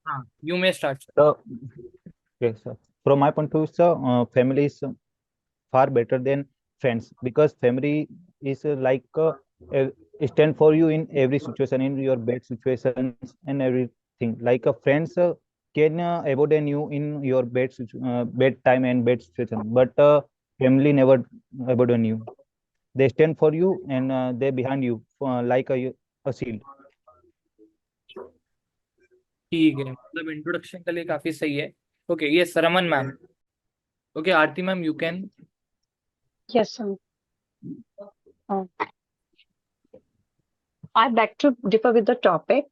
हाँ, you may start. So, yes, sir. From my point of view, sir, family is far better than friends because family is a stand for you in every situation, in your bad situations and everything. Like a friends can abandon you in your bad time and bad situation, but family never abandon you. They stand for you and they behind you like a shield. ठीक है, मतलब introduction के लिए काफी सही है। Okay, ये Raman ma'am. Okay, Aarti ma'am, you can. Yes, sir. Uh, I beg to differ with the topic.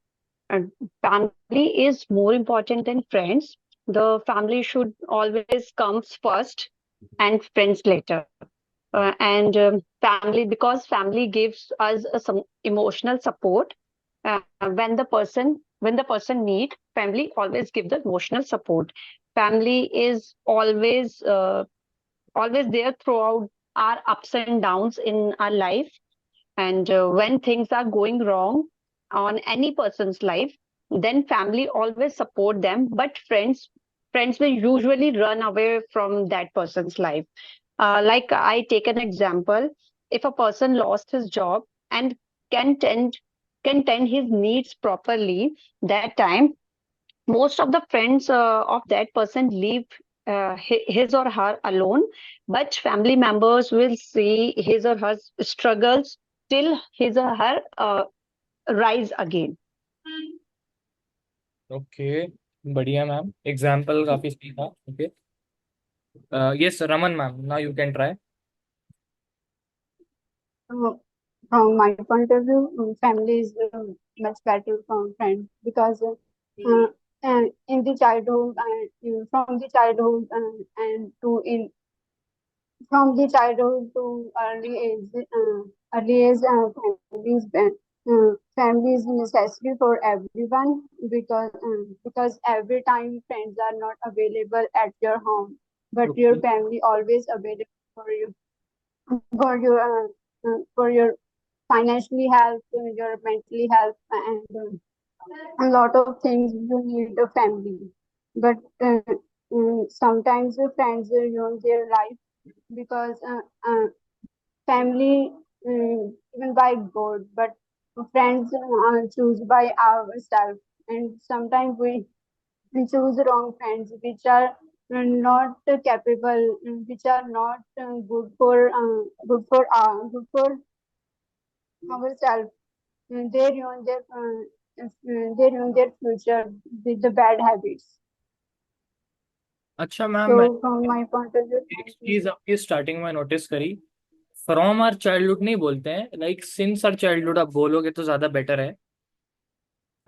And family is more important than friends. The family should always comes first, and friends later. And family, because family gives us some emotional support. When the person need, family always give the emotional support. Family is always there throughout our ups and downs in our life. And when things are going wrong on any person's life, then family always support them. But friends will usually run away from that person's life. Like I take an example, if a person lost his job and can tend can tend his needs properly, that time most of the friends of that person leave his or her alone, but family members will see his or her struggles till his or her rise again. Okay, बढ़िया ma'am, example काफी सही था। Okay, yes Raman ma'am, now you can try. Uh, from my point of view, family is much better from friends because in the childhood from the childhood and to in from the childhood to early age family is necessary for everyone because every time friends are not available at your home, but your okay, family always available for you for your financially help, your mentally help, and a lot of things you need a family. But sometimes the friends ruin their life because family given by God, but friends choose by ourselves, and sometimes we choose wrong friends which are not capable, which are not good for ourselves. They ruin their future with the bad habits. अच्छा ma'am, मैं So from my point of view, एक चीज आपकी starting में notice करी। From our childhood नहीं बोलते हैं, लाइक सिंस आर चाइल्डहुड आप बोलोगे तो ज्यादा बेटर है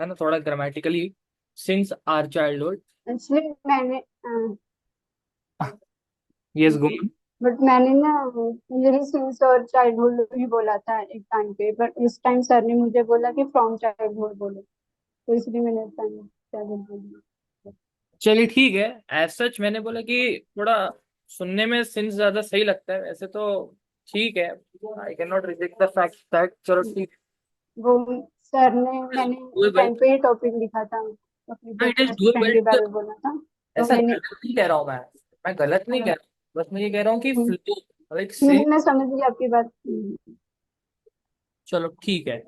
ना, थोड़ा grammatically. Since our childhood. actually मैंने यस गो। बट मैंने ना यही सिंस और चाइल्डहुड ही बोला था एक टाइम पे, बट इस टाइम सर ने मुझे बोला कि फ्रॉम चाइल्डहुड बोलो, तो इसलिए मैंने चाइल्डहुड बोला। चलिए ठीक है। एज सच मैंने बोला कि थोड़ा सुनने में सिंस ज्यादा सही लगता है, वैसे तो ठीक है। I can not reject the fact that, चलो ठीक वो सर ने है। मैंने डूएबल, उस टाइम पे टॉपिक लिखा था, अपनी it is best friend doable. के बारे में बोला था, तो ऐसा मैंने गलत नहीं कह रहा हूँ मैं गलत नहीं कह रहा हूँ, बस मैं ये कह रहा हूँ कि फ्लो, लाइक नहीं, सिंस। मैं समझ गई आपकी बात। चलो ठीक है।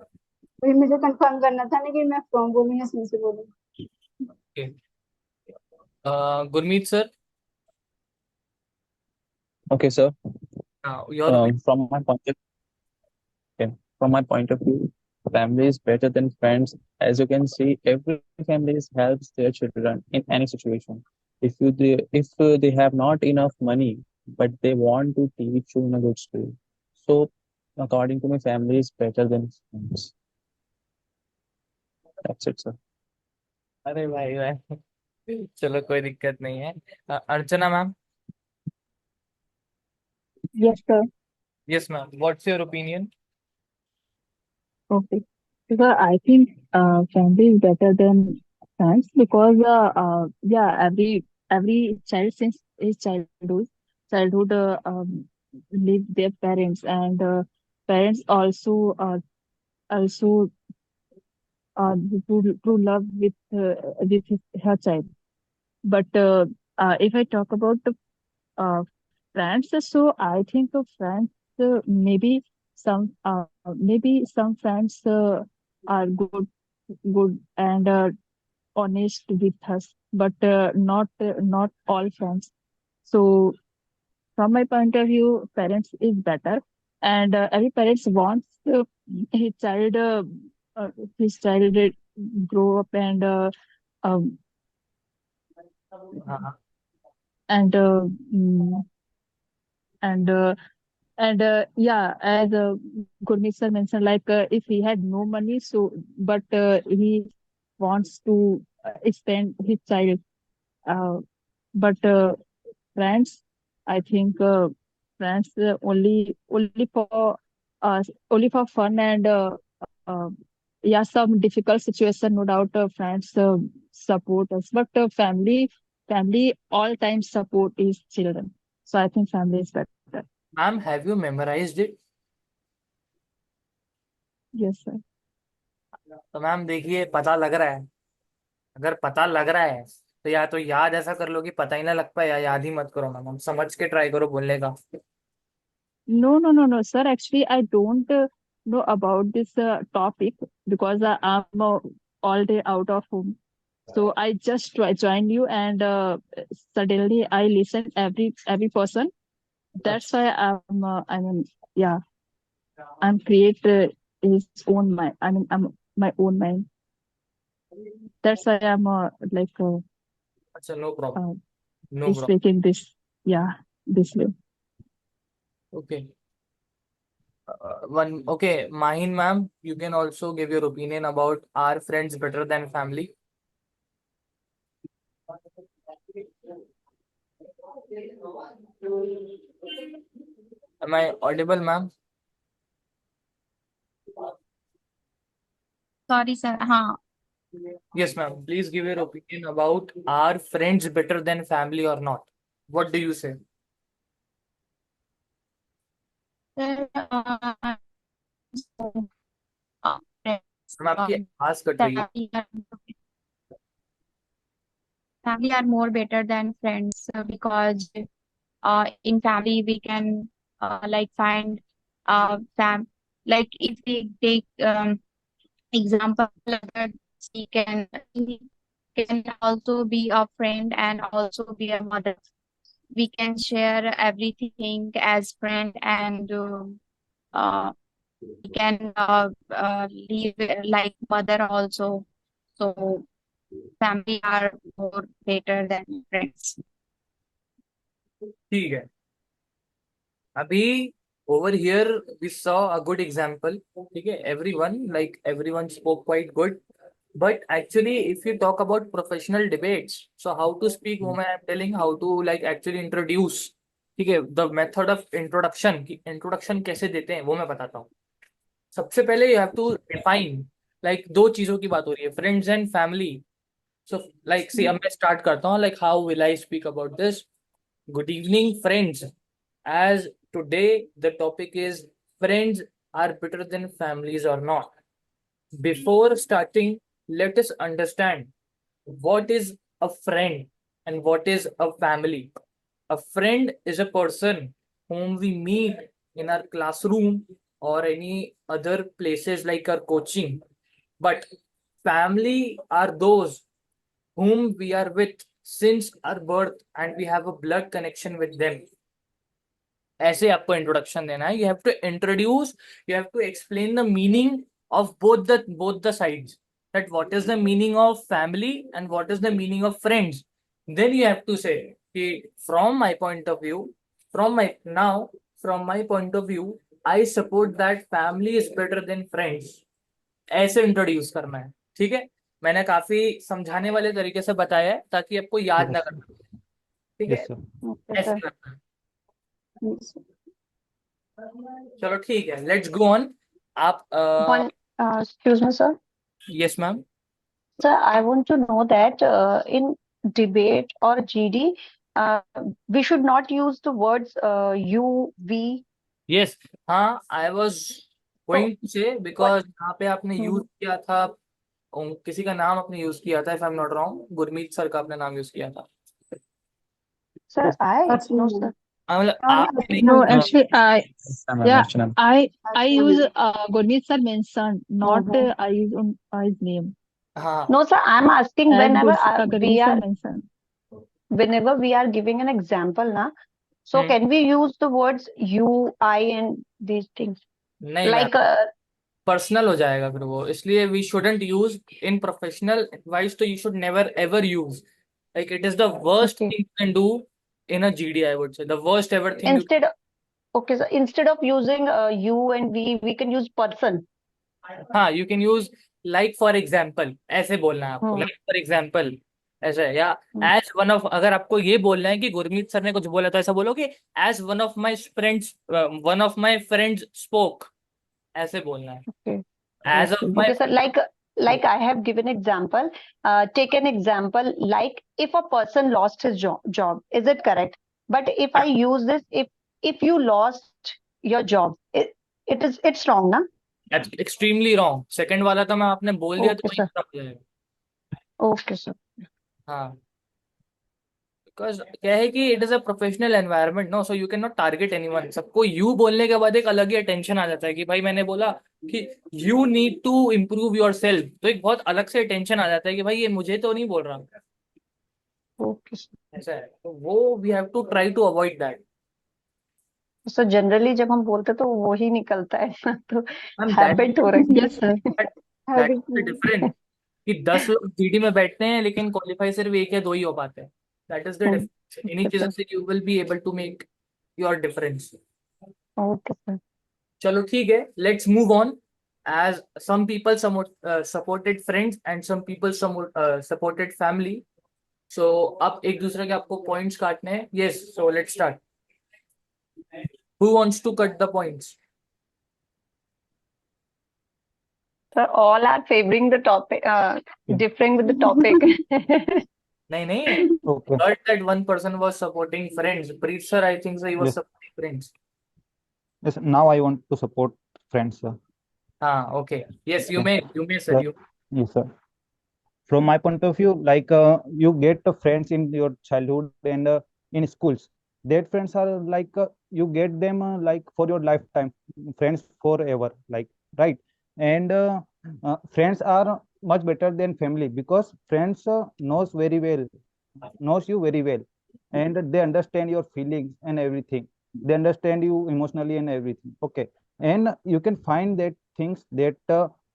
वही मुझे कंफर्म करना था ना कि मैं फ्रॉम बोलूँ या सिंस बोलूँ। Gurmeet sir, Okay, sir. Your opinion. From my okay, from my point of view, family is better than friends. As you can see, every family helps their children in any situation. If they have not enough money, but they want to teach you in a good school, so according to me, family is better than friends. That's it, sir. अरे भाई भाई, चलो कोई दिक्कत नहीं है। Archana ma'am. Yes, sir. Yes ma'am, what's your opinion. Okay. Because I think family is better than friends because yeah, every child since his childhood live their parents, and parents also true love with her child. But if I talk about the uh, friends, so I think of friends, maybe some friends are good and honest with us, but not all friends. So from my point of view, parents is better, and every parents wants his child uh, his child grow up um, हाँ and mm, and yeah, as Gurmeet sir mentioned, like if he had no money, so but he wants to spend his child. Uh, but friends, I think friends only for fun and uh, yeah, some difficult situation, no doubt. Friends support us, but family all time support is children. So I think family is better. Ma'am, have you memorised it? Yes, sir. तो ma'am देखिए, पता लग रहा है, अगर पता लग रहा है तो या तो याद ऐसा कर लो कि पता ही ना लग पाए, या याद ही मत करो मैम, हम समझ के ट्राई करो बोलने का। No, sir. Actually, I don't know about this topic because I'm all day out of home. So I just joined you, and suddenly I listen every person. That's why yeah, I'm create his own mind. I'm my own mind. That's why I'm अच्छा, no problem, uh, no problem. speaking this, yeah, this way. Okay, one, okay, Mahin ma'am, you can also give your opinion about are friends better than family? Am I audible, ma'am? Sorry sir, हाँ। Yes, ma'am. Please give your opinion about are friends better than family or not? What do you say? Sir ma'am, आपकी आवाज cut रही है। family are more better than friends because in family we can like find fam like if we take example he can also be a friend and also be a mother. We can share everything as friend and we can live like mother also. So family are more better than friends. ठीक है, अभी over here we saw a good example. ठीक है, everyone spoke quite good, but actually if you talk about professional debates, so how to speak, वो मैं am telling how to like actually introduce. ठीक है, the method of introduction, कि introduction कैसे देते हैं वो मैं बताता हूँ। सबसे पहले you have to define, like दो चीजों की बात हो रही है, friends and family. So like see, अब मैं start करता हूँ, like how will I speak about this? Good evening, friends. As today the topic is friends are better than families or not. Before starting, let us understand what is a friend and what is a family. A friend is a person whom we meet in our classroom or any other places like our coaching. But family are those whom we are with since our birth and we have a blood connection with them. ऐसे आपको introduction देना है, you have to introduce, you have to explain the meaning of both the sides, that what is the meaning of family and what is the meaning of friends. Then you have to say कि from my point of view, from my point of view, I support that family is better than friends. ऐसे introduce करना है, ठीक है। मैंने काफी समझाने वाले तरीके से बताया है ताकि आपको याद Yes, ना sir. करना, ठीक है, Yes, sir. Okay, ऐसे sir. करना है। Yes. चलो ठीक है, लेट्स गो ऑन। आप One, excuse me, sir. Yes ma'am. Sir, I want to know that in debate or GD, uh, we should not use the words you, we. Yes, हाँ, I was So, going to say what? Because यहाँ पे आपने use Mhm. किया था किसी का नाम आपने यूज किया था, if I am not wrong, Gurmeet sir का आपने नाम यूज किया था। Sir, no, Actually, sir. मतलब no, आपने नहीं, No, actually, actually, Yes, ma'am, yeah, actually, ma'am. I use actually, Gurmeet sir mentioned, not Mhm. I use his name. हाँ No, sir, I'm asking As whenever Gurmeet sir mentioned. whenever we are giving an example, na, so hmm, can we use the words you, I, and these things? नहीं ma'am, Like, personal हो जाएगा फिर वो, इसलिए we shouldn't use in professional advice, तो you should never ever use, like it is the worst okay, thing you can do in a GD, I would say the worst ever thing you. instead, okay, so instead of using you and we can use person. हाँ, you can use like for example, ऐसे बोलना है आपको, Hmm. Like for example ऐसे, या Hmm. As one of, अगर आपको ये बोलना है कि गुरमीत सर ने कुछ बोला तो ऐसा बोलो कि as one of my friends spoke, ऐसे बोलना है, Okay. As of my. Okay, sir. Like I have given example. Take an example. Like if a person lost his job, is it correct? But if I use this, if you lost your job, it's wrong, na? Extremely wrong, second वाला तो मैं आपने बोल दिया तो Okay, वही sir. खत्म हो जाएगा। Okay, sir. हाँ, बिकॉज क्या है कि it is a professional environment, no, so you can not target anyone. सबको यू बोलने के बाद एक अलग ही टेंशन आ जाता है कि भाई मैंने बोला कि you need to improve yourself, तो एक बहुत अलग से टेंशन आ जाता है कि भाई ये मुझे तो नहीं बोल रहा, Okay, sir. ऐसा है, तो वो we have to try to avoid that. So generally जब हम बोलते तो वो ही निकलता है ना, तो मैम हैबिट हो रखी Yes, sir. है. That habit. इज डिफरेंट, कि 10 लोग GD में बैठते हैं लेकिन क्वालिफाई सिर्फ एक या दो ही हो पाते हैं, that is the Hmm. Difference. इन्हीं Okay, चीजों sir. से you will be able to make your difference. Okay, sir. चलो ठीक है, let's move on. As some people supported friends and some people supported family, so अब एक दूसरे के आपको पॉइंट्स काटने हैं। Yes, so let's start. Who wants to cut the points? So all are favoring the topic, differing with the topic. नहीं नहीं, Okay. heard that one person was supporting friends. Preet sir, I think so he was Yes. supporting friends. Yes. Now I want to support friends, sir. हाँ, okay. Yes, Okay. you may, sir. Yes. You. Yes, sir. From my point of view, like you get friends in your childhood and in schools. That friends are like you get them like for your lifetime, friends forever, like, right? And friends are much better than family because friends knows you very well, and they understand your feelings and everything. They understand you emotionally and everything. Okay, and you can find that things that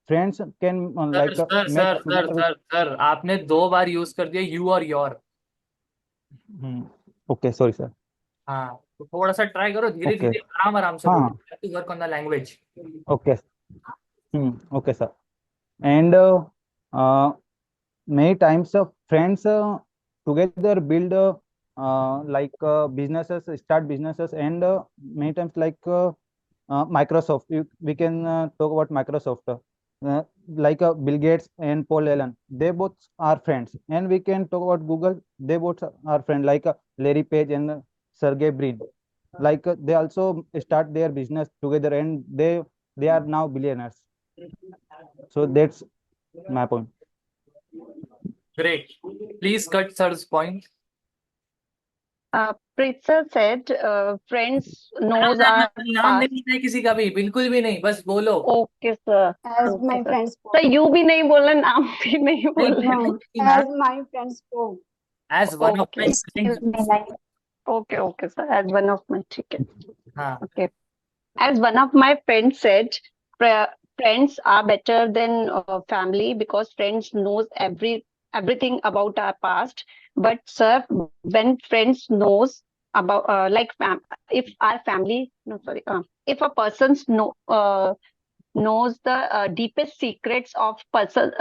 friends can sir like sir make sir sir together with. Sir sir आपने 2 बार use कर दिया you और your. Okay, sorry, sir. हाँ, तो थोड़ा सा try करो, धीरे Okay. धीरे आराम आराम से हाँ. बोलो, work on the language. Okay. Okay, sir. And many times friends together build businesses, start businesses, and many times Microsoft. We can talk about Microsoft. Bill Gates and Paul Allen. They both are friends, and we can talk about Google. They both are friends, like Larry Page and Sergey Brin. They also start their business together, and they are now billionaires. So that's my point. Great. Please cut sir's point. Pritsa said, friends knows नाम our नाम नहीं past. लेना है किसी का भी, बिल्कुल भी नहीं, बस बोलो। Okay, sir. As Okay, my sir. friends So spoke. you भी नहीं बोलना, नाम भी नहीं नहीं, बोलना. No, नाम as my friends spoke. as one of my Okay. friends। Excuse me, like Okay, sir. As one of my, ठीक है. हाँ, Okay. As one of my friends said, friends are better than family because friends knows everything about our past. But sir, when friends knows about if our family, no sorry, if a person's knows the deepest secrets of person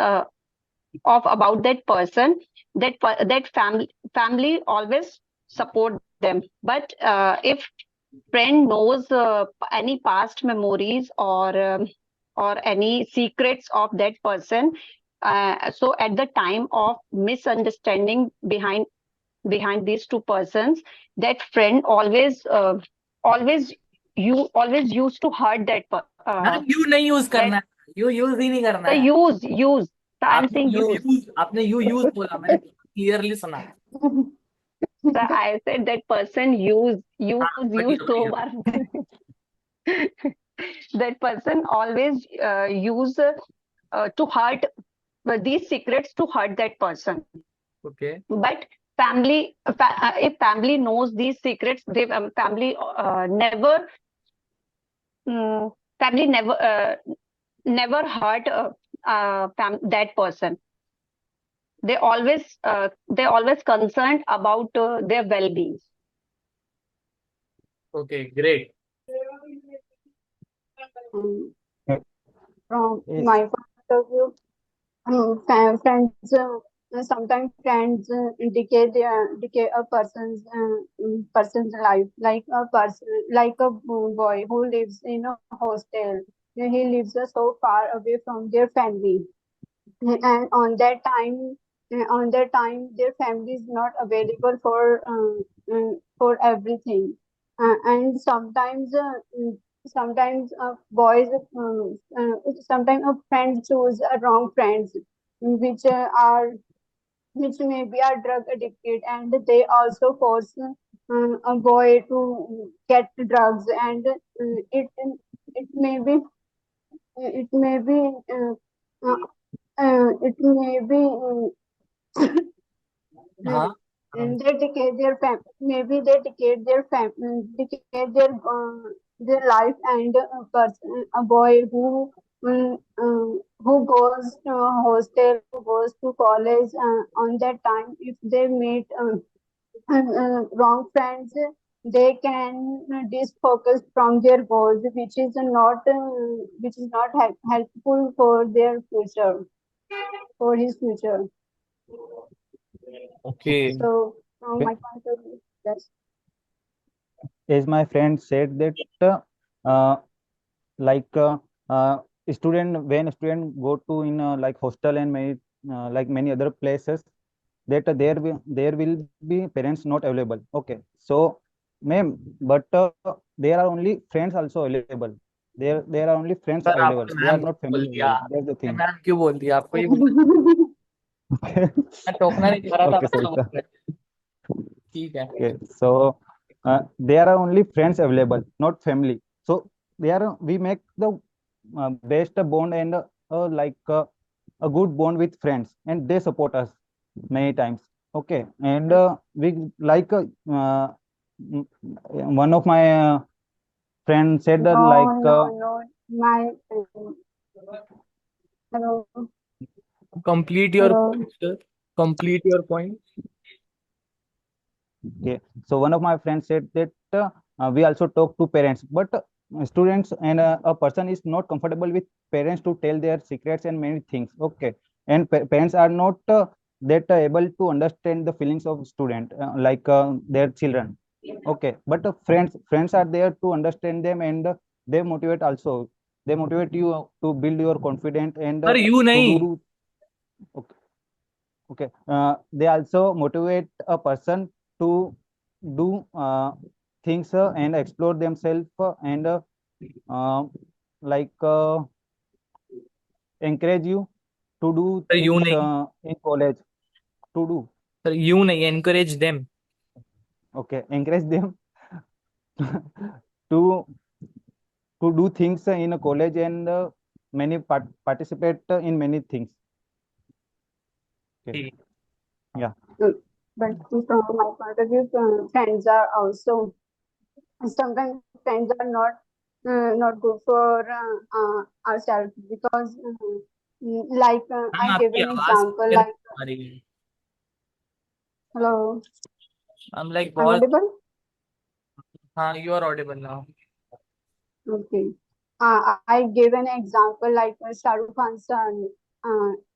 of about that person, that family always support them. But if friend knows any past memories or any secrets of that person, so at the time of misunderstanding behind these two persons, that friend always always used to hurt that नाम you नहीं use that करना है, you use ही नहीं करना the है। use So I'm saying use. आपने use बोला, मैंने क्लियरली सुना. So I said that person use बढ़िया, so बढ़िया. बार. That person always use to hurt these secrets to hurt that person. Okay. But if family knows these secrets, they family never hurt that person. They always concerned about their well-being. Okay, great. From Yes. my point of view, friends sometimes friends decay a person's life, like a person, like a boy who lives in a hostel. He lives so far away from their family, and on that time their family is not available for everything. And sometimes boys sometimes friends choose wrong friends, which are which maybe are drug addicted, and they also force a boy to get drugs, and it may be it may be uh, it may be हाँ. and they dedicate their maybe they dedicate their life, and a boy who goes to hostel, who goes to college, on that time if they meet wrong friends, they can disfocus from their goals, which is not helpful for their future, for his future. Okay. So from my point of view, yes. As my friend said that like student, when student go to in like hostel and many like many other places, that there will be parents not available. Okay, so ma'am, but there are only friends also available. There are only friends sir available. आपने They are ma'am not बोल family दिया. available. That's the thing. Ma'am क्यों बोल दिया आपको? ये मैं टोकना नहीं चाह रहा था. Okay, sorry, आपको sir. ठीक है. Okay, so there are only friends available, not family. So there we make the best bond, and like a good bond with friends, and they support us many times. Okay, and we like one of my friend said that like No. My hello, Complete your hello. point, sir. Complete your point. okay, so one of my friends said that we also talk to parents, but students and a person is not comfortable with parents to tell their secrets and many things. Okay, and parents are not that able to understand the feelings of student like their children. Okay, but friends are there to understand them, and they motivate also. They motivate you to build your confidence and sir you to नहीं. do. Okay, okay. They also motivate a person to do things and explore themselves and uh, like encourage you to do sir you things नहीं. in college to do. Sir you नहीं. Encourage them. Okay, encourage them to do things in a college, and many participate in many things. Okay. ठीक. Yeah. But from my point of view, friends are also sometimes friends are not good for ourselves, because like ma'am I give आपकी an आवाज example, clear like नहीं आ रही है. hello, I'm like I'm बहुत. audible. हाँ, you are audible now. Okay. I gave an example, like Shah Rukh Khan's son,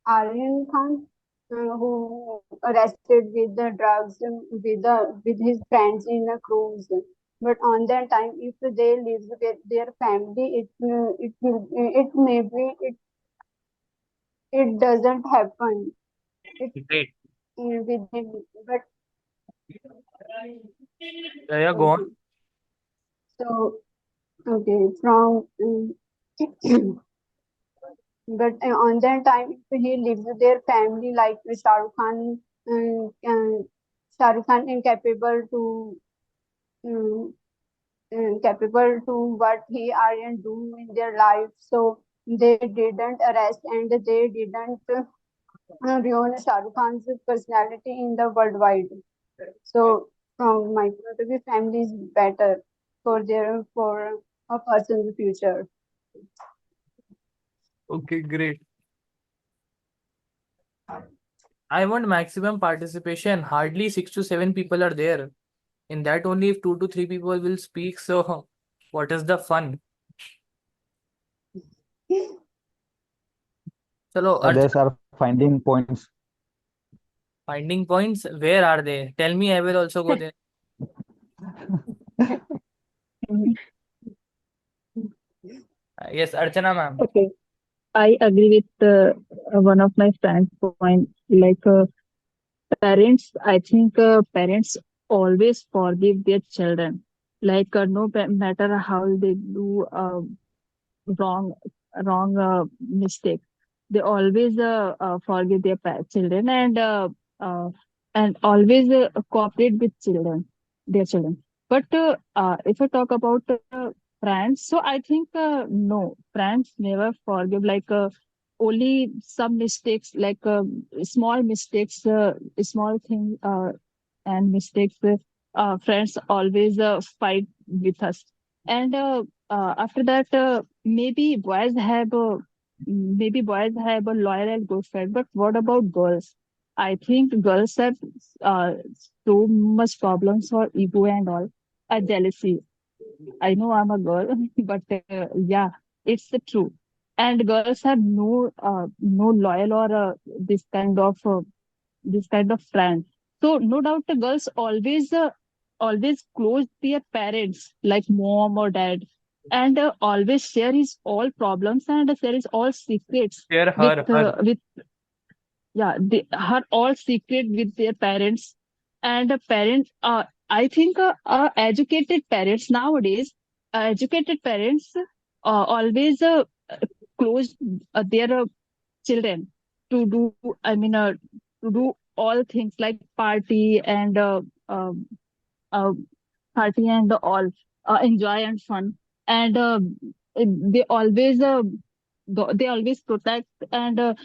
Aryan Khan, who arrested with the drugs with his friends in a cruise. But on that time, if they live with their family, it maybe it doesn't happen. It Great. with him, but Yeah, go on. okay. So okay, from But on that time, if he leaves their family, like Shah Rukh Khan, Shah Rukh Khan incapable to um, capable to what he are and do in their life. So they didn't arrest and they didn't ruin Shah Rukh Khan's personality in the worldwide. So from my point of view, family is better for a person's future. Okay, great. I want maximum participation. Hardly 6 to 7 people are there. In that, only if 2 to 3 people will speak, so what is the fun? Chalo, Others are finding points. finding points, where are they? Tell me, I will also go there. Yes, Archana ma'am. Okay, I agree with one of my friends' point. Like parents, I think parents always forgive their children. Like matter how they do wrong mistake, they always forgive their children uh, and always cooperate with their children. But if I talk about friends, so I think no, friends never forgive. Like only some mistakes, like small mistakes, small thing and mistakes. Friends always fight with us, and after that, maybe boys have a loyal and good friend. But what about girls? I think girls have uh, so much problems for ego and all, jealousy. I know I'm a girl, but yeah, it's the truth. And girls have no loyal or this kind of friend. So no doubt the girls always close their parents like mom or dad, and always share his all problems and share his all secrets Share her. with her all secret with their parents. And the parents I think educated parents nowadays, educated parents always close their children to do, I mean to do all things like um, uh, party and all enjoy and fun. And they always they always protect and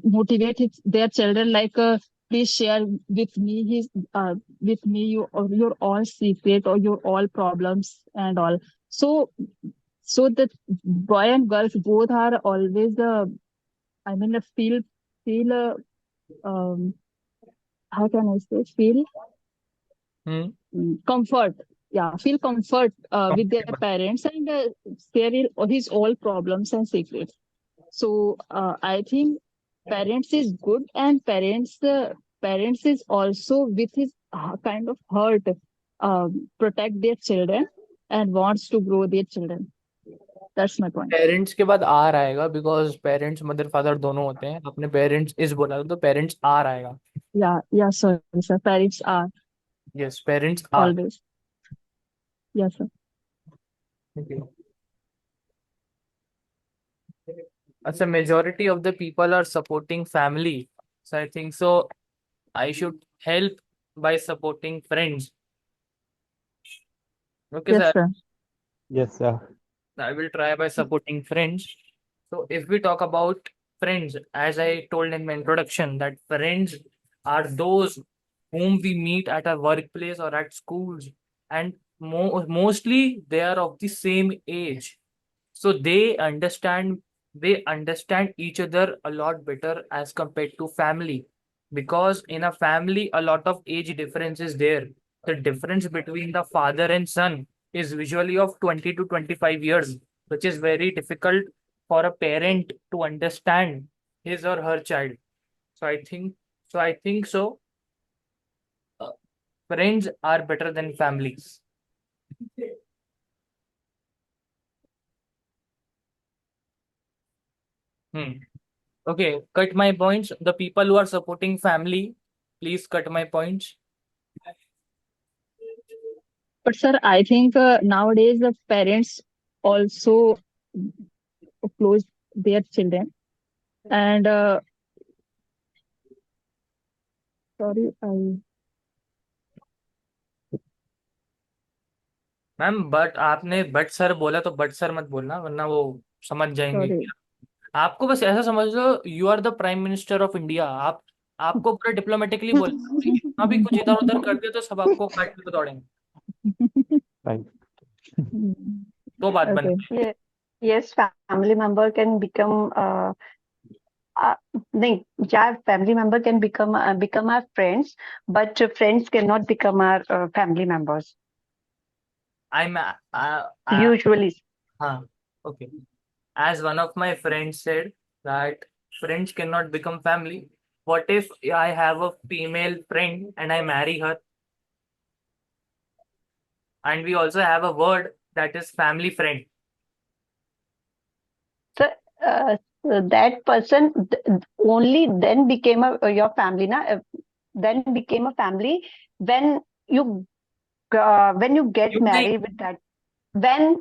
motivate their children, like please share with me his with me your all secret or your all problems and all. So the boy and girls both are always I mean feel um how can I say, feel Hmm. comfort, yeah, feel comfort with their Comfortable. parents and share his all problems and secrets. So I think parents is good, and parents is also with his kind of heart protect their children and wants to grow their children. That's my point. Parents के बाद are आएगा, because parents mother father दोनों होते हैं. अपने parents is बोला तो parents are आएगा. Yeah, sorry sir, parents are yes, parents are. always, yes sir. अच्छा, majority of the people are supporting family, so I think so I should help by supporting friends. Okay Yes sir, sir. Yes, sir. I will try by supporting friends. So if we talk about friends, as I told in my introduction, that friends are those whom we meet at our workplace or at schools, and mostly they are of the same age. So they understand each other a lot better as compared to family, because in a family a lot of age difference is there. The difference between the father and son is usually of 20 to 25 years, which is very difficult for a parent to understand his or her child. So I think so uh, friends are better than families. Hmm. Okay, cut my points. The people who are supporting family, please cut my points. But sir, I think nowadays the parents also close their children. And sorry, I ma'am but आपने but sir बोला तो but sir मत बोलना वरना वो समझ जाएंगे sorry. कि आपको बस ऐसा समझ लो you are the prime minister of India. आप आपको पूरा डिप्लोमेटिकली बोलना अभी कुछ इधर उधर कर दिया तो सब आपको काटने को दौड़ेंगे। Right. तो बात बन Okay. गई। Yes, family member can become नहीं, yeah, family member can become our friends, but friends cannot become our family members. I'm Usually, okay. As one of my friends said that friends cannot become family. What if I have a female friend and I marry her? And we also have a word that is family friend. so that person only then became your family, na? Then became a family when you get You married with that. When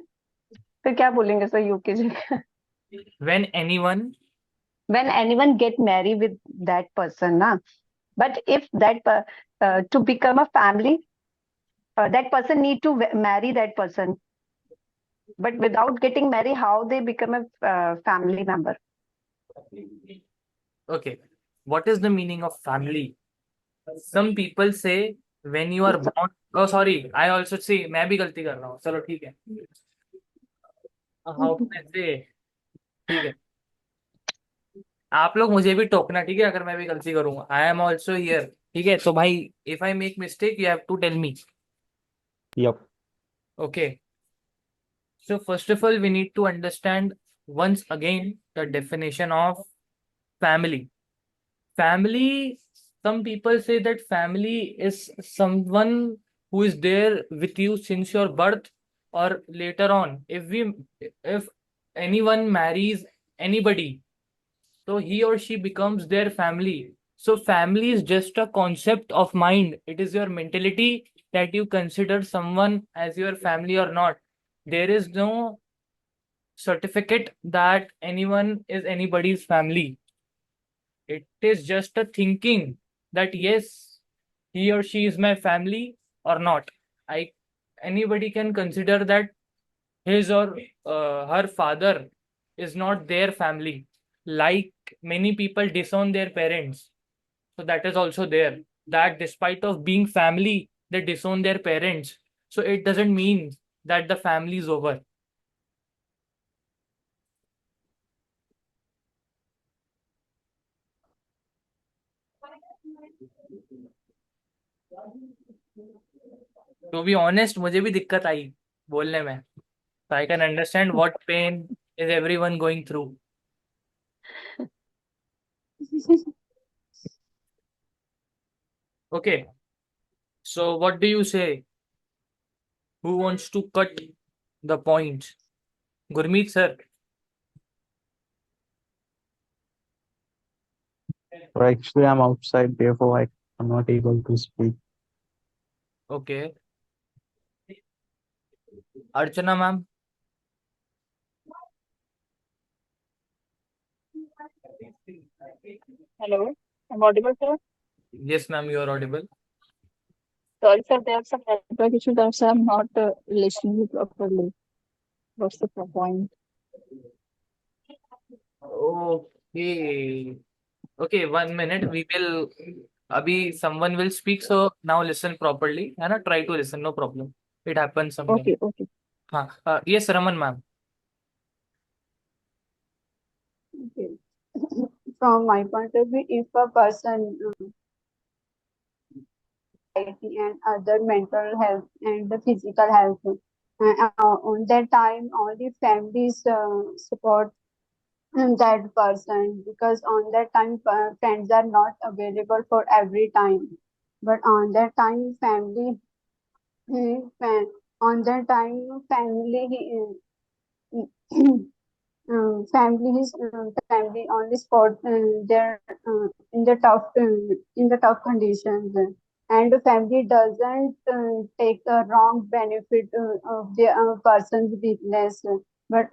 फिर क्या बोलेंगे sir you की जगह? when anyone When anyone get married with that person, na? But if to become a family, that person need to marry that person. But without getting married, how they become a family member? okay, what is the meaning of family? Some people say when you are born. Oh sorry, I also see मैं भी गलती कर रहा हूँ। चलो ठीक है। How can I say? ठीक है। आप लोग मुझे भी टोकना ठीक है अगर मैं भी गलती करूंगा। आई एम ऑल्सो हियर ठीक है। तो भाई if I make mistake you have to tell me. Yep. Okay so first of all we need to understand once again the definition of family. Family, some people say that family is someone who is there with you since your birth or later on. If anyone marries anybody, so he or she becomes their family. So family is just a concept of mind. It is your mentality that you consider someone as your family or not. There is no certificate that anyone is anybody's family. It is just a thinking that yes, he or she is my family or not. I Anybody can consider that his or her father is not their family. Like many people disown their parents. So that is also there. That despite of being family, they disown their parents. So it doesn't mean that the family is over. To be honest, मुझे भी दिक्कत आई बोलने में. So I can understand what pain is everyone going through. Okay. So what do you say? Who wants to cut the point? Gurmeet sir. So actually, I'm outside, therefore I'm not able to speak. Okay. Archana ma'am. Hello, I'm audible, sir. Yes ma'am, you are audible. Sorry, sir, there are some network issues. That's why I'm not listening you properly. What's the point? Okay. Okay, 1 minute. We will. Abhi someone will speak. So now listen properly. है ना? Try to listen. No problem. It happens sometimes. Okay, okay. हाँ. Yes, Raman ma'am. Okay. From my point of view, if a person anxiety and other mental health and the physical health, on that time only families support that person, because on that time friends are not available for every time, but on that time family on that time family family only support their in the tough conditions, and the family doesn't take a wrong benefit of the person's weakness, but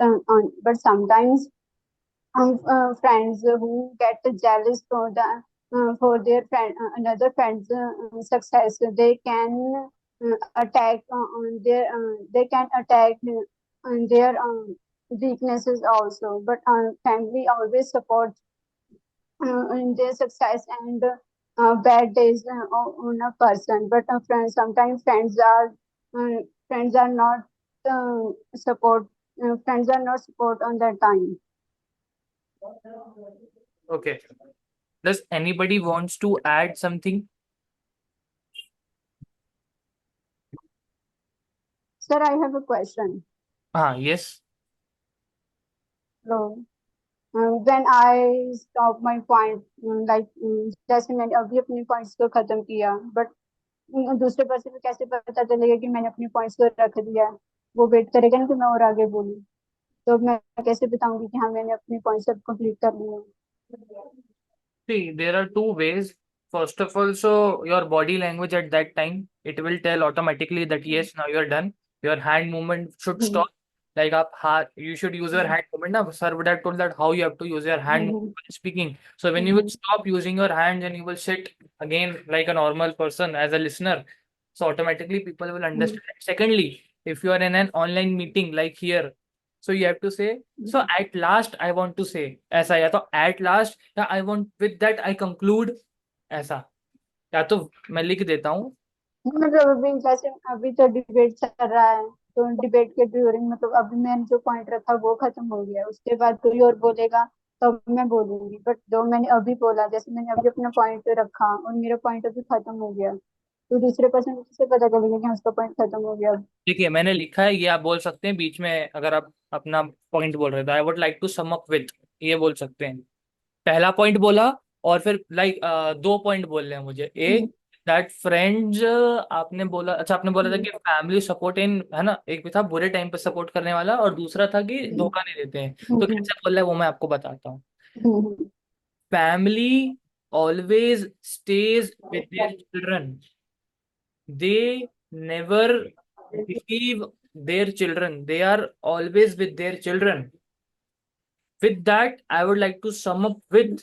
sometimes friends who get jealous for their friend another friend's success. They can attack on their they can attack on their weaknesses also. But family always supports in their success and bad days on a person. But friends, sometimes friends are not support. Friends are not support on that time. Okay. Does anybody wants to add something? Sir, I have a question. Yes. So, when I stop my point, जैसे मैंने अभी अपने points को खत्म किया, but दूसरे person को कैसे पता चलेगा कि मैंने अपने points को रख दिया? वो wait करेगा ना कि मैं और आगे बोलूं, तो मैं कैसे बताऊंगी कि हाँ मैंने अपने points सब complete कर लिए? See, there are two ways. First of all, so your body language at that time, it will tell automatically that yes, now you're done. Your hand movement should stop. Like you should use your hand movement. Now, sir would have told that how you have to use your hand movement while speaking. So when you will stop using your hands and you will sit again like a normal person as a listener, so automatically people will understand. Secondly, if you are in an online meeting like here, so you have to say, so at last I want to say, ऐसा या तो at last या I want with that I conclude ऐसा या तो मैं लिख देता हूँ. मतलब अभी जैसे अभी तो डिबेट चल रहा है, तो डिबेट के ड्यूरिंग मतलब अभी मैंने जो पॉइंट रखा वो खत्म हो गया, उसके बाद कोई और बोलेगा तो मैं बोलूंगी. बट जो मैंने अभी बोला, जैसे मैंने अभी अपना पॉइंट रखा और मेरा पॉइंट अभी खत्म हो गया, तो दूसरे पर्सन को किससे पता चलेगा कि उसका पॉइंट खत्म हो गया? देखिए मैंने लिखा है, ये आप बोल सकते हैं बीच में अगर आप अपना पॉइंट बोल रहे थे. I would like to sum up with, ये बोल सकते हैं. पहला पॉइंट बोला और फिर दो पॉइंट बोलने हैं मुझे. एक दैट फ्रेंड्स आपने बोला, अच्छा आपने बोला था कि फैमिली सपोर्ट इन, है ना, एक भी था बुरे टाइम पे सपोर्ट करने वाला और दूसरा था कि धोखा नहीं देते हैं. तो कैसे बोल रहा है वो मैं आपको बताता हूँ. Family always stays with their children. They never leave their children. They are always with their children. With that I would like to sum up with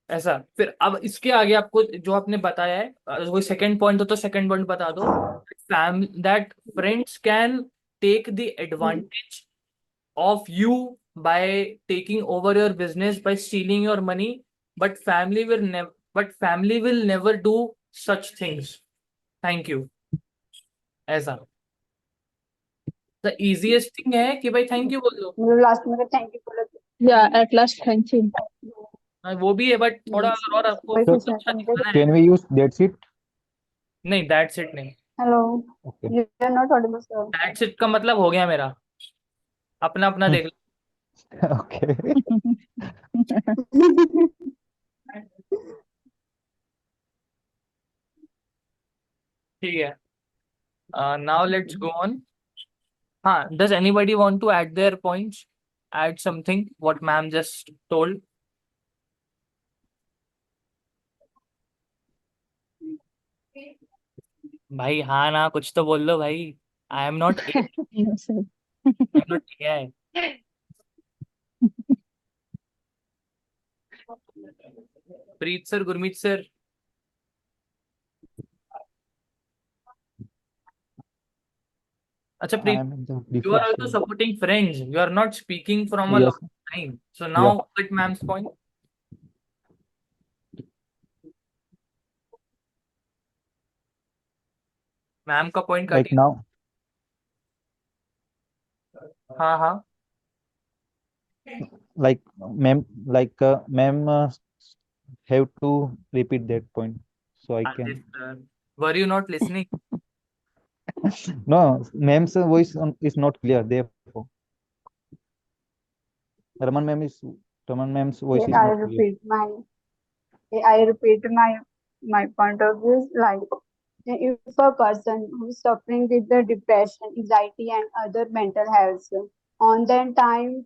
ऐसा. फिर अब इसके आगे आपको जो आपने बताया है, कोई सेकंड पॉइंट हो तो सेकंड पॉइंट बता दो. That friends can take the advantage of you by taking over your business, by stealing your money, but family will never do such things. Thank you. ऐसा the easiest thing है कि भाई thank you बोल दो. मतलब last में thank you बोला तो Yeah, at last, thank you. वो भी है बट थोड़ा अगर और आपको वही So, पूछना अच्छा था मुझे. दिखाना है. can we use that's it? नहीं दैट्स इट नहीं. Hello, Okay. You are not audible sir. That's it का मतलब हो गया मेरा. अपना अपना देख लो. Okay. ठीक है. Now let's go on. Does anybody want to add their points? Add something what ma'am just told. भाई हाँ ना कुछ तो बोल लो भाई. I am not No, sir. AI. Preet sir, Gurmeet sir. अच्छा I Preet, am in the you are also different. supporting friends. You are not speaking from a Yes. long time. So now at ma'am's point. Ma'am का point Like काटिए. now, हाँ हाँ. like ma'am have to repeat that point, so I can. Were you not listening? No, ma'am's voice is not clear. Therefore, Raman ma'am's voice is I not clear. repeat my point of view. Like, if a person who is suffering with the depression, anxiety, and other mental health, on that time,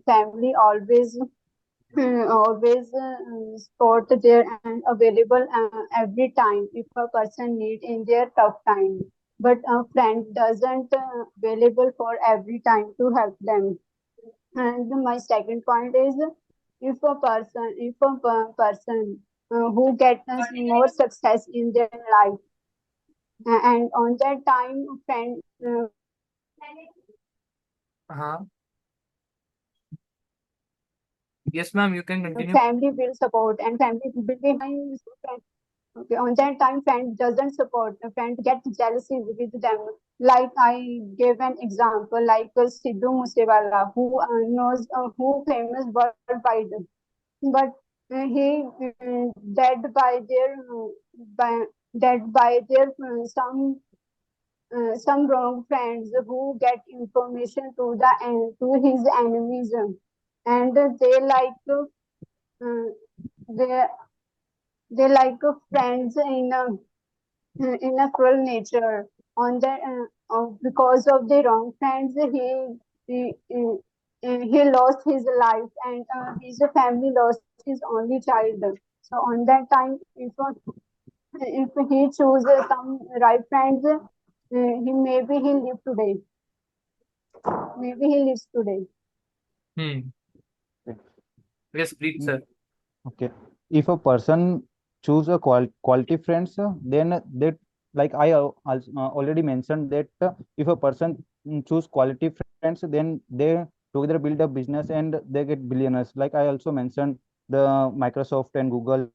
family always support there and available every time if a person need in their tough time. But a friend doesn't available for every time to help them. And my second point is, if a person who gets more success in their life, and on that time, हाँ, yes ma'am, you can continue. family will support, and family will be behind. Okay, on that time, friend doesn't support. A friend get jealousy with them. Like I gave an example, like Sidhu Moosewala, who knows, who famous worldwide, but he dead by their by dead by their some wrong friends who get information to his enemies, and they like they they like friends in a cruel nature. On the because of the wrong friends, he lost his life, and his family lost his only child. So on that time, if he chooses some right friends, he live today. Maybe he lives today. Hmm. Yes, please, sir. Okay. If a person choose a quality friends, then that, like I already mentioned that if a person choose quality friends, then they together build a business and they get billionaires. Like I also mentioned the Microsoft and Google,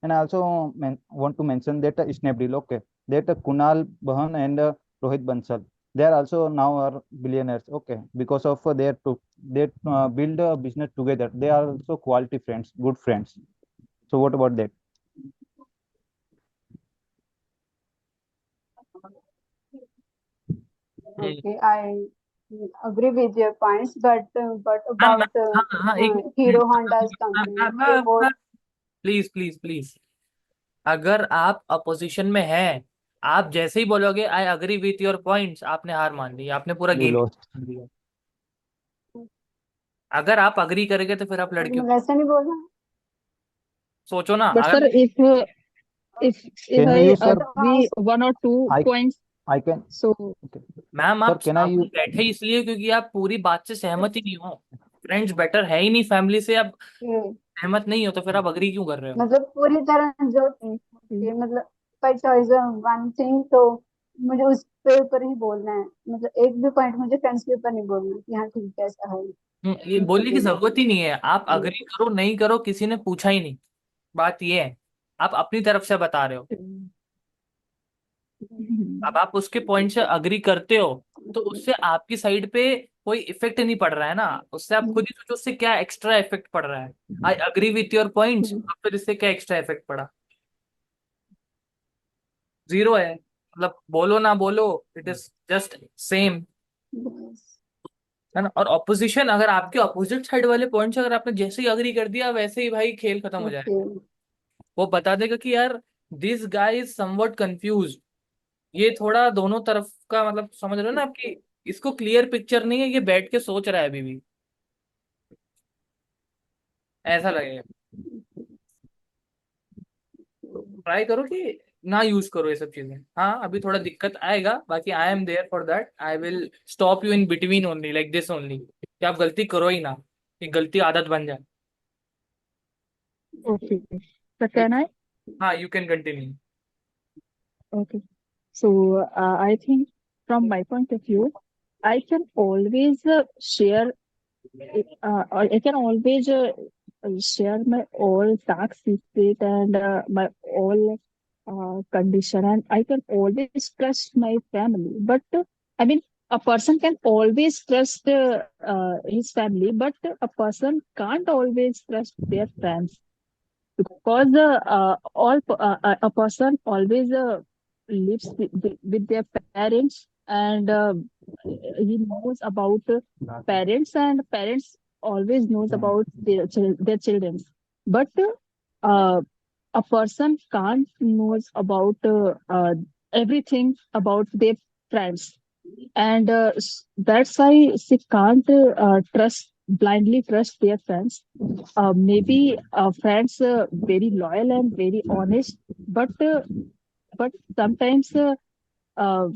and I also want to mention that Snapdeal. Okay, that Kunal Bahan and Rohit Bansal, they are also now are billionaires. Okay, because of their they build a business together. They are also quality friends, good friends. So what about that? Hmm. Okay, I agree with your points, but ma'am, about हाँ हाँ, एक Hero Honda's company, they both. Please please please, अगर आप opposition में हैं, आप जैसे ही बोलोगे I agree with your points, आपने हार मान ली, आपने पूरा You गेम lost. दिया। अगर आप अग्री करेंगे तो फिर आप लड़कियों, वैसे नहीं बोलना। सोचो ना, But sir, अगर if Can I I use, sir? agree one or two I points, I can. so Okay. Ma'am Sir, आप can I आप use? बैठे इसलिए क्योंकि आप पूरी बात से सहमत ही नहीं हो। फ्रेंड्स बेटर है ही नहीं, फैमिली से आप ये, सहमत नहीं हो तो फिर आप अग्री क्यों कर रहे हो? मतलब पूरी तरह जो okay. ये मतलब बाई चॉइस वन थिंग, तो मुझे उस पे ऊपर ही बोलना है। मतलब एक भी पॉइंट मुझे फ्रेंड्स के ऊपर नहीं बोलना कि हाँ ठीक है ऐसा है। ये बोलने की जरूरत ही नहीं है, आप अग्री करो नहीं करो, किसी ने पूछा ही नहीं। बात ये है, आप अपनी तरफ से बता रहे हो। अब आप उसके पॉइंट से अग्री करते हो तो उससे आपकी साइड पे कोई इफेक्ट नहीं पड़ रहा है ना, उससे आप खुद ही सोचो उससे क्या एक्स्ट्रा इफेक्ट पड़ रहा है। I agree with your points, अब फिर इससे क्या एक्स्ट्रा इफेक्ट पड़ा? जीरो है, मतलब बोलो ना बोलो, इट इज जस्ट सेम, है ना। और ऑपोजिशन, अगर आपके ऑपोजिट साइड वाले पॉइंट्स अगर आपने जैसे ही अग्री कर दिया वैसे ही भाई खेल खत्म हो ओके। जाएगा। वो बता देगा कि यार this guy is somewhat confuse, ये थोड़ा दोनों तरफ का मतलब समझ रहे हो ना आपकी, इसको क्लियर पिक्चर नहीं है, ये बैठ के सोच रहा है अभी भी, ऐसा लगेगा। ट्राई करो कि ना यूज करो ये सब चीजें। हाँ अभी थोड़ा दिक्कत आएगा, बाकी I am there for that, I will stop you in between only, like this only, कि आप गलती करो ही ना, कि गलती आदत बन जाए। Okay. So can I? हाँ, you can continue. Okay. So I think from my point of view, I can always share. I can always share my all tax secret and my all condition, and I can always trust my family. But I mean, a person can always trust his family, but a person can't always trust their friends, because a person always lives with their parents, and he knows about parents, and parents always knows about their children. But uh, a person can't knows about everything about their friends, and that's why she can't trust blindly trust their friends. Maybe friends very loyal and very honest, but but sometimes uh,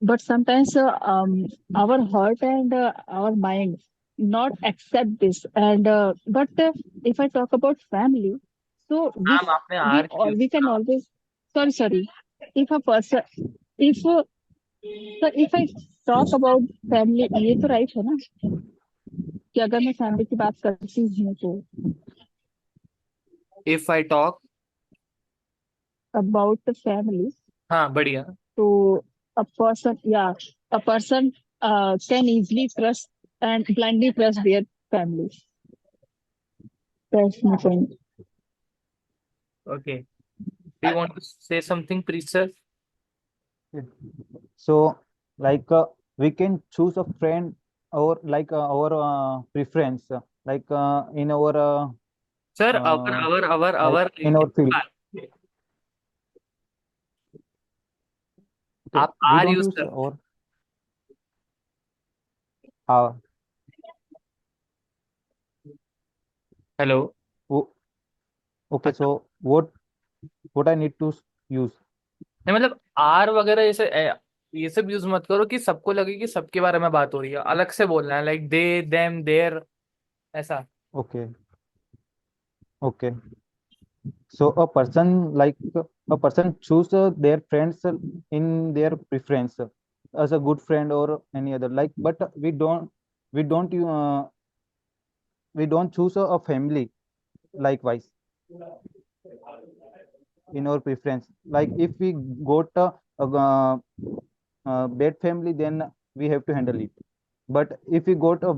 but sometimes our heart and our mind not accept this. And but if I talk about family, so ma'am आपने are use we can करा। always, sorry, if a person, if so if I talk about family, ये तो right है ना कि अगर मैं family की बात करती हूँ तो if I talk. about the family, हाँ बढ़िया। so a person can easily trust and blindly trust their family. That's my point. Okay, do you want to say something प्रीसर? So, like we can choose a friend or like our preference, like in our sir uh, like our in our field. Okay, आप we are don't use use कर। our uh, हेलो। o- okay. अच्छा, So what I need to use? नहीं मतलब are वगैरह जैसे ये सब यूज मत करो कि सबको लगे कि सबके बारे में बात हो रही है, अलग से बोलना है, लाइक दे देम देयर, ऐसा। Okay, okay. So a person choose their friends in their preference as a good friend or any other, like, but we don't we don't choose a family likewise in our preference. Like if we got a bad family, then we have to handle it. But if we got a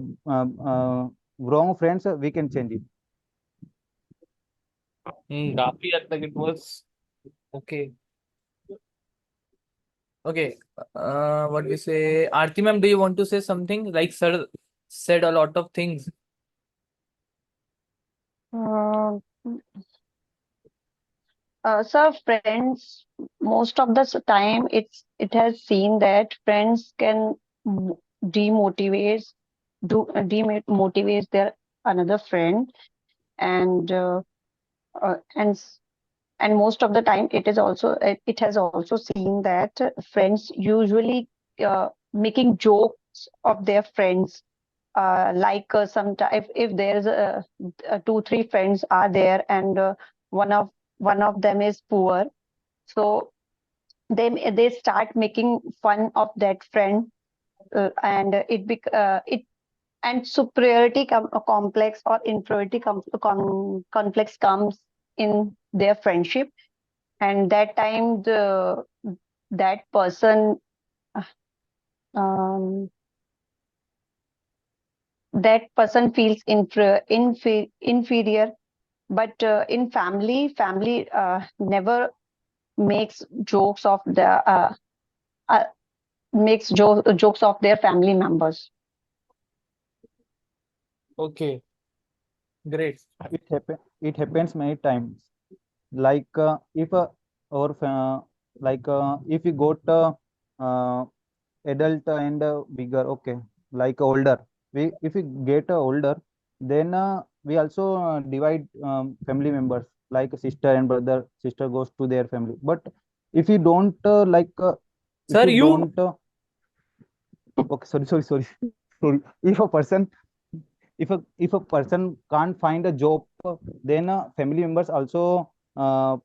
wrong friends, we can change it. काफी हद तक it was okay. Okay, what we say, Aarti ma'am, do you want to say something? Like sir said a lot of things. Uh, so friends, most of the time, it has seen that friends can m- demotivate demotivate their another friend, and uh, and s- and most of the time it has also seen that friends usually making jokes of their friends, like sometime if there's two three friends are there, and one of them is poor, so they start making fun of that friend, and it and superiority complex or inferiority complex comes in their friendship, and that time that person uh, um, that person feels inferior. But in family never makes jokes of the uh, jokes of their family members. Okay, great. It happens many times. Like if or like if we got uh, adult and bigger, okay, like older, we if we get older, then we also divide family members, like sister and brother. Sister goes to their family, but if you don't if Sir, you you don't okay, sorry sorry, if a person, if a person can't find a job, then family members also uh,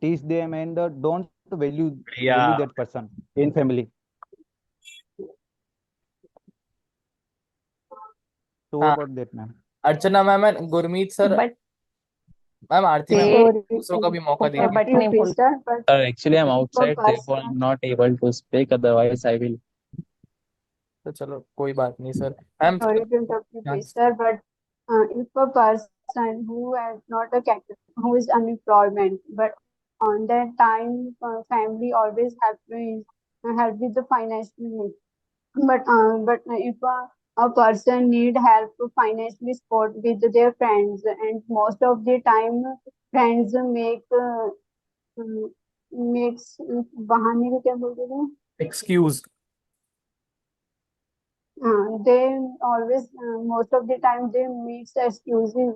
teach them and don't value yeah. that person in family. So what हाँ, about that, ma'am? Archana ma'am and Gurmeet sir. But ma'am Aarti ma'am, they Sorry दूसरों to का भी मौका okay, दीजिए। but interrupt you, नहीं बोल Krista, but Actually, I'm if a outside, therefore I'm person, not able to speak. Otherwise, I will. तो चलो कोई बात नहीं sir. Ma'am sorry to interrupt you, हाँ, Krista, but if a person who has not a capital, who is unemployment, but on that time, family always help with the financial need. But if a person need help to financially support with their friends, and most of the time friends uh, makes बहाने को क्या बोलते हैं? Excuse. They always most of the time they make excuses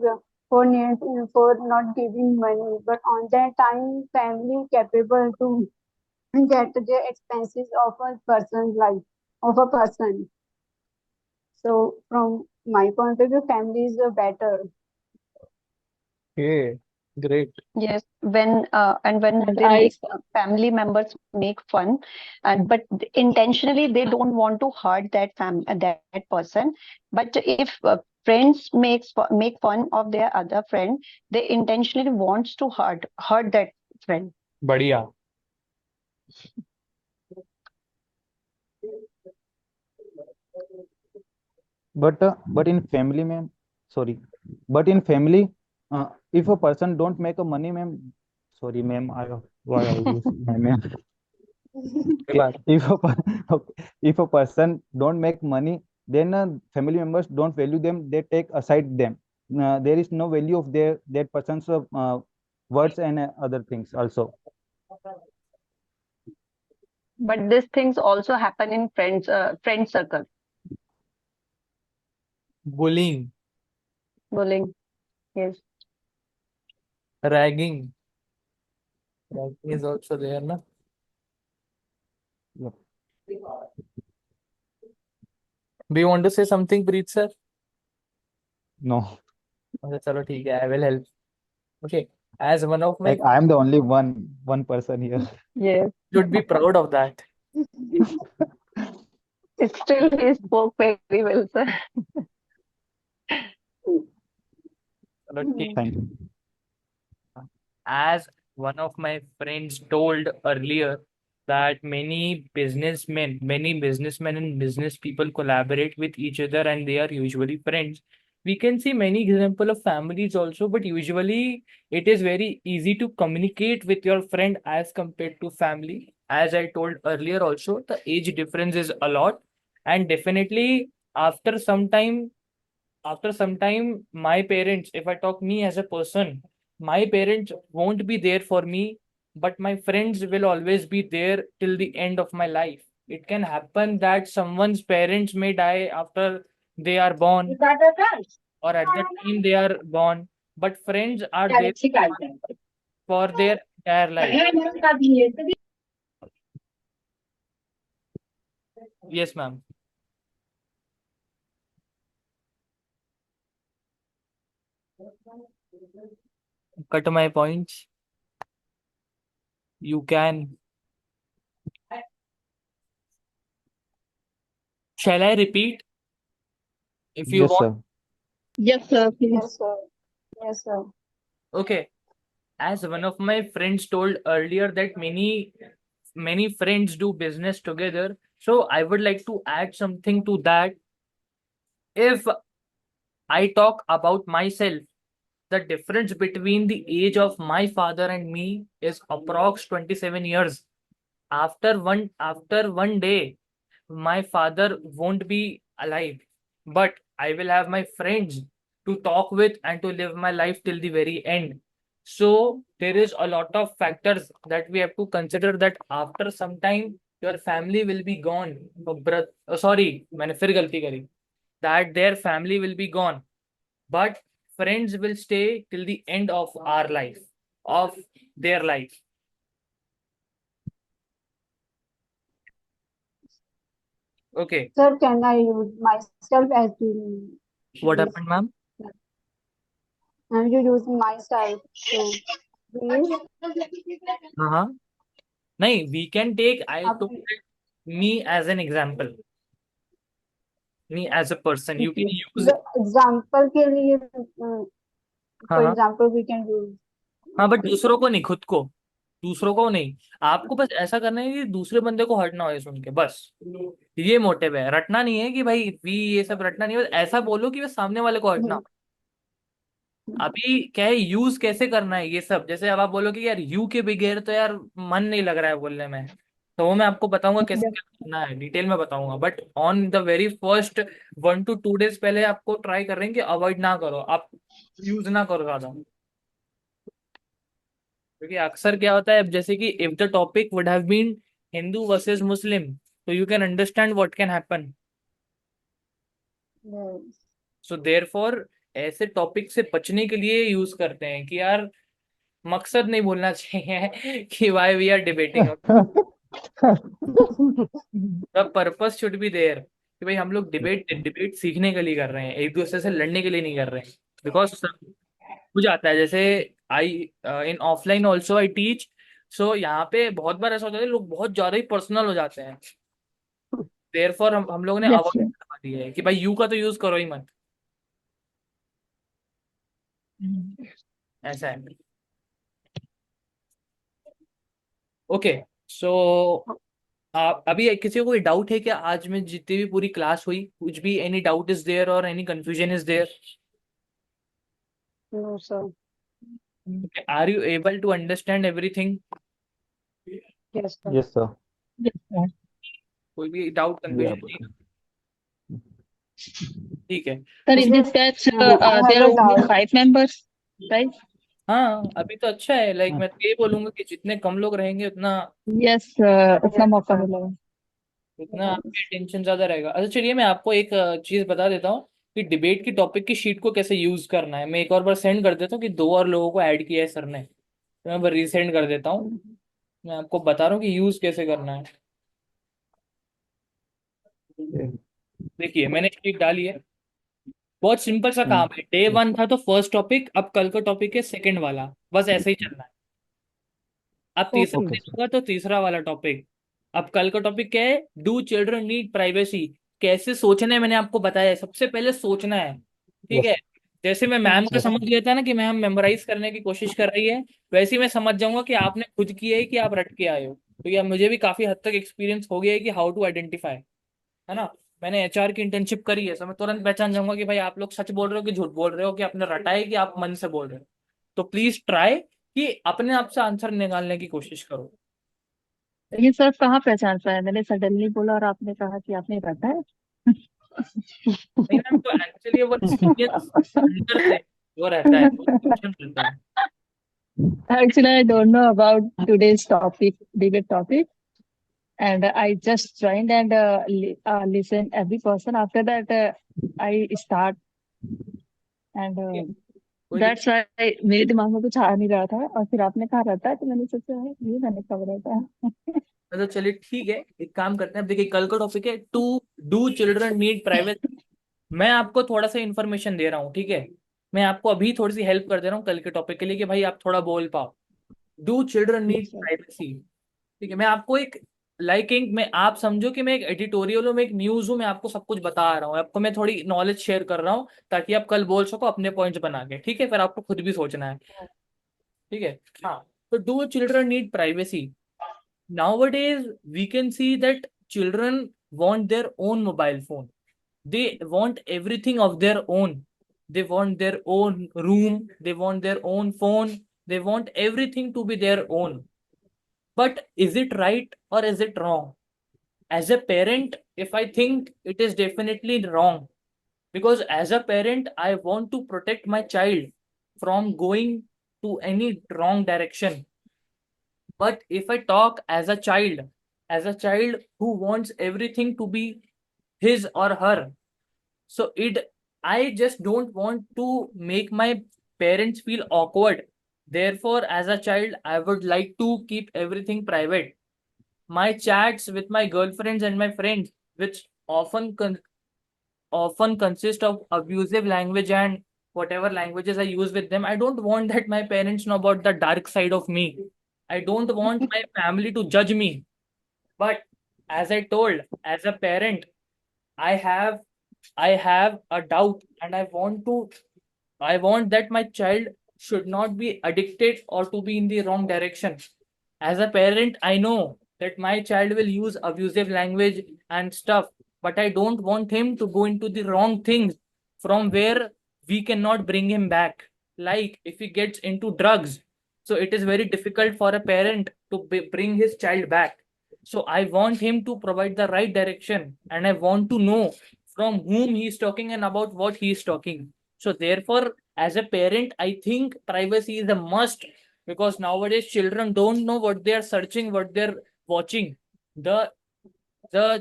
for not giving money, but on that time family capable to get the expenses of a person's life, of a person. So from my point of view, family is better. Okay, great. Yes, when when And they make family members make fun, and but intentionally they don't want to hurt that person. But if friends make fun of their other friend, they intentionally wants to hurt that friend. बढ़िया. But in family, ma'am, sorry, but in family, if a person don't make a money, ma'am, sorry, ma'am, why I use ma'am. कोई बात. If a okay, if a person don't make money, then family members don't value them. They take aside them. There is no value of that person's words and other things also. But these things also happen in friend circle. Bullying, Bullying. Yes. ragging. Ragging is also there, na? Yep. Do you want to say something, Preet sir? No, Okay, चलो ठीक है. I will help. Okay. As one of my like I am the only one person here. Yes. should be proud of that. Still, he spoke very well, sir. चलो ठीक. Thank you. As one of my friends told earlier that many businessmen and business people collaborate with each other and they are usually friends. We can see many example of families also, but usually it is very easy to communicate with your friend as compared to family. As I told earlier also, the age difference is a lot, and definitely after some time my parents, if I talk me as a person, my parents won't be there for me, but my friends will always be there till the end of my life. It can happen that someone's parents may die after they are born or at the time they are born, but friends are there for their entire life. Yes, ma'am. Cut my points. You can. Shall I repeat? If you Yes, want. sir. yes, sir, please. Yes, sir. Yes, sir. Okay. As one of my friends told earlier that many friends do business together. So I would like to add something to that. If I talk about myself, the difference between the age of my father and me is approx 27 years. After one day, my father won't be alive, but I will have my friends to talk with and to live my life till the very end. So there is a lot of factors that we have to consider that after some time your family will be gone. Sorry, मैंने फिर गलती करी. That their family will be gone, but friends will stay till the end of our life, of their life. Okay. Sir, can I use myself as the What this? happened, ma'am? You use myself. So, please. Uh-huh. नहीं, we can take, I आप took me as an example. Me as a person. You can use the example के लिए for हाँ example we can use. हाँ, but दूसरों को नहीं, खुद को. दूसरों को नहीं. आपको बस ऐसा करना है कि दूसरे बंदे को हर्ट ना हो सुन के, बस ये मोटिव है. रटना नहीं है कि भाई वी ये सब रटना नहीं है, बस ऐसा बोलो कि बस सामने वाले को हर्ट ना हो. अभी क्या है, यूज कैसे करना है ये सब. जैसे अब आप बोलोगे कि यार यू के बगैर तो यार मन नहीं लग रहा है बोलने में, तो वो मैं आपको बताऊंगा कैसे क्या करना है, डिटेल में बताऊंगा. But on the very first 1 to 2 days पहले आपको ट्राई कर रहे हैं कि अवॉइड ना करो, आप यूज ना करो ज्यादा. क्योंकि अक्सर क्या होता है, अब जैसे कि if the topic would have been Hindu versus Muslim, तो you can understand what can happen. Yes. So therefore ऐसे टॉपिक से बचने के लिए यूज करते हैं कि यार मकसद नहीं बोलना चाहिए कि why we are debating. The purpose should be there कि भाई हम लोग डिबेट डिबेट सीखने के लिए कर रहे हैं, एक दूसरे से लड़ने के लिए नहीं कर रहे हैं। बिकॉज हो जाता है जैसे I in offline also I teach, so यहाँ पे बहुत बार ऐसा होता है लोग बहुत ज्यादा ही पर्सनल हो जाते हैं। देयरफॉर हम लोगों ने Yes, अवॉइड sir. करवा दिया है कि भाई यू का तो यूज करो ही मत, ऐसा है। ओके, सो आप अभी किसी को कोई डाउट है क्या आज में जितनी भी पूरी क्लास हुई, कुछ भी एनी डाउट इज देयर और any confusion is there? No, sir. Are you able to understand everything? Yes, sir. Yes, sir. Yes, sir. कोई भी डाउट We are. कंफ्यूजन नहीं? ठीक है। Sir, तो in this batch, I there have are a only doubt. 5 members, right? हाँ अभी तो अच्छा है, लाइक मैं तो ये बोलूंगा कि जितने कम लोग रहेंगे उतना Yes, उतना मौका मिलेगा. उतना आपकी टेंशन ज्यादा रहेगा। अच्छा चलिए मैं आपको एक चीज बता देता हूँ कि डिबेट की टॉपिक की शीट को कैसे यूज करना है। मैं एक और बार सेंड कर देता हूँ कि 2 और लोगों को ऐड किया है सर ने, तो मैं रीसेंड कर देता हूँ। मैं आपको बता रहा हूँ कि यूज कैसे करना है। देखिए मैंने शीट डाली है, बहुत सिंपल सा काम है। डे 1 था तो फर्स्ट टॉपिक, अब कल का टॉपिक है सेकंड वाला, बस ऐसे ही चलना है। अब तीसरा Okay. दिन होगा तो तीसरा वाला टॉपिक। अब कल का टॉपिक क्या है? Do children need privacy. कैसे सोचना है मैंने आपको बताया है, सबसे पहले सोचना है, ठीक Yes. है। जैसे मैं मैम का Yes. समझ लिया था ना कि मैम मेमोराइज करने की कोशिश कर रही है, वैसे ही मैं समझ जाऊंगा कि आपने खुद किया है कि आप रट के आए हो। तो ये मुझे भी काफी हद तक एक्सपीरियंस हो गया है कि हाउ टू आइडेंटिफाई, है ना। मैंने एचआर की इंटर्नशिप करी है, तो मैं तुरंत पहचान जाऊंगा कि भाई आप लोग सच बोल रहे हो कि झूठ बोल रहे हो, कि आपने रटा है कि आप मन से बोल रहे हो। तो प्लीज ट्राई कि अपने आप से आंसर निकालने की कोशिश करो। लेकिन सर कहाँ पहचान पाया, मैंने सडनली बोला और आपने कहा कि आपने रटा है. नहीं मैम, तो एक्चुअली वो एक्सपीरियंस अंदर से वो रहता है, वो ट्यूशन मिलता है। Actually, I don't know about today's topic, debate topic, and I just joined and listen every person. After that, I start, and कोई that's why मेरे दिमाग में कुछ आ नहीं रहा था, और फिर आपने कहा रहता है तो मैंने सोचा है ये मैंने कब रहता है. तो चलिए ठीक है, एक काम करते हैं। अब देखिए कल का टॉपिक है to do children need private. मैं आपको थोड़ा सा इन्फॉर्मेशन दे रहा हूँ, ठीक है। मैं आपको अभी थोड़ी सी हेल्प कर दे रहा हूँ कल के टॉपिक के लिए कि भाई आप थोड़ा बोल पाओ। Do children need Yes, sir. Privacy, ठीक है। मैं आपको एक लाइकिंग में आप समझो कि मैं एक एडिटोरियल हूँ, मैं एक न्यूज हूँ, मैं आपको सब कुछ बता रहा हूँ, आपको मैं थोड़ी नॉलेज शेयर कर रहा हूँ ताकि आप कल बोल सको अपने पॉइंट्स बना के, ठीक है। फिर आपको खुद भी सोचना है, ठीक है। हाँ, तो do children need privacy. Nowadays we can see that children want their own mobile phone, they want everything of their own, they want their own room, they want their own phone, they want everything to be their own. But is it right or is it wrong? As a parent, if I think it is definitely wrong, because as a parent I want to protect my child from going to any wrong direction. But if I talk as a child who wants everything to be his or her, so I just don't want to make my parents feel awkward. Therefore, as a child, I would like to keep everything private. My chats with my girlfriends and my friends, which often consist of abusive language and whatever languages I use with them, I don't want that my parents know about the dark side of me. I don't want my family to judge me. But as I told, as a parent, I have I have a doubt and I want that my child should not be addicted or to be in the wrong direction. As a parent, I know that my child will use abusive language and stuff, but I don't want him to go into the wrong things from where we cannot bring him back. Like if he gets into drugs, so it is very difficult for a parent to bring his child back. So I want him to provide the right direction and I want to know from whom he is talking and about what he is talking. So therefore, as a parent, I think privacy is a must, because nowadays children don't know what they are searching, what they're watching. The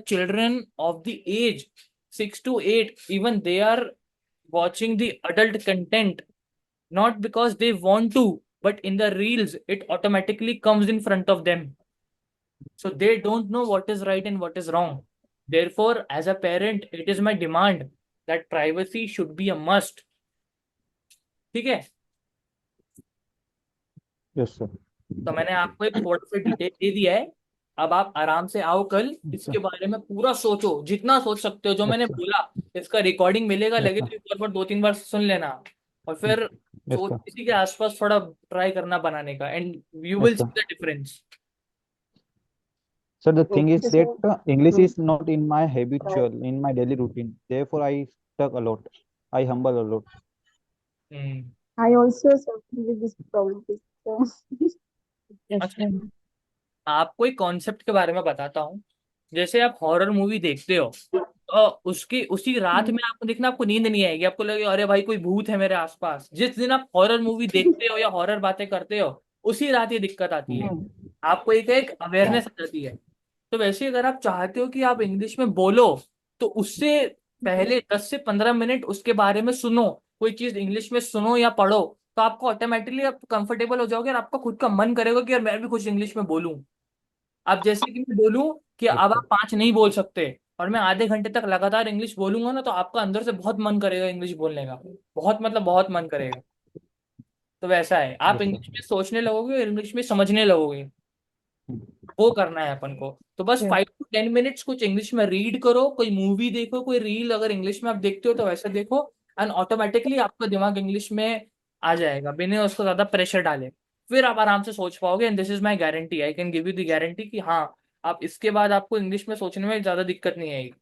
children of the age 6 to 8, even they are watching the adult content, not because they want to, but in the reels it automatically comes in front of them, so they don't know what is right and what is wrong. Therefore, as a parent, it is my demand that privacy should be a must. ठीक है? Yes, sir. तो मैंने आपको एक थोड़ा सा detail दे दिया है। अब आप आराम से आओ, कल Yes, इसके sir. बारे में पूरा सोचो, जितना सोच सकते हो। जो Yes, मैंने sir. बोला, इसका रिकॉर्डिंग मिलेगा, Yes, लगे sir. तो एक बार 2-3 बार सुन लेना, और फिर Yes, सोच sir. इसी के आसपास थोड़ा ट्राई करना बनाने का, and you Yes, will sir. See the difference. So the thing is Okay, that sir. English is not in my habitual, in my daily routine. Therefore, I stuck a lot. I humble a lot. I also suffer with this problem. So, Yes, अच्छा, sir. आपको एक concept के बारे में बताता हूँ। जैसे आप हॉरर मूवी देखते हो, तो उसकी उसी रात में आपको देखना, आपको नींद नहीं आएगी, आपको लगेगा अरे भाई कोई भूत है मेरे आसपास। जिस दिन आप हॉरर मूवी देखते हो या हॉरर बातें करते हो, उसी रात ये दिक्कत आती है। आपको एक एक अवेयरनेस आ जाती है। तो वैसे ही अगर आप चाहते हो कि आप इंग्लिश में बोलो, तो उससे पहले 10 से 15 मिनट उसके बारे में सुनो, कोई चीज इंग्लिश में सुनो या पढ़ो, तो आपको ऑटोमेटिकली आप कंफर्टेबल हो जाओगे, और आपका खुद का मन करेगा कि यार मैं भी कुछ इंग्लिश में बोलूं। अब जैसे कि मैं बोलूं कि Yes, अब sir. आप 5 नहीं बोल सकते, और मैं आधे घंटे तक लगातार इंग्लिश बोलूंगा ना, तो आपका अंदर से बहुत मन करेगा इंग्लिश बोलने का, बहुत मतलब बहुत मन करेगा। तो वैसा है, आप Yes, sir. इंग्लिश में सोचने लगोगे और इंग्लिश में समझने लगोगे, Hmm. वो करना है अपन को। तो बस Yes. 5 to 10 मिनट्स कुछ इंग्लिश में रीड करो, कोई मूवी देखो, कोई रील अगर इंग्लिश में आप देखते हो तो वैसे देखो, एंड ऑटोमेटिकली आपका दिमाग इंग्लिश में आ जाएगा, बिना उसको ज्यादा प्रेशर डाले। फिर आप आराम से सोच पाओगे, and this is my guarantee, I can give you the guarantee कि हाँ, आप इसके बाद आपको इंग्लिश में सोचने में ज्यादा दिक्कत नहीं आएगी।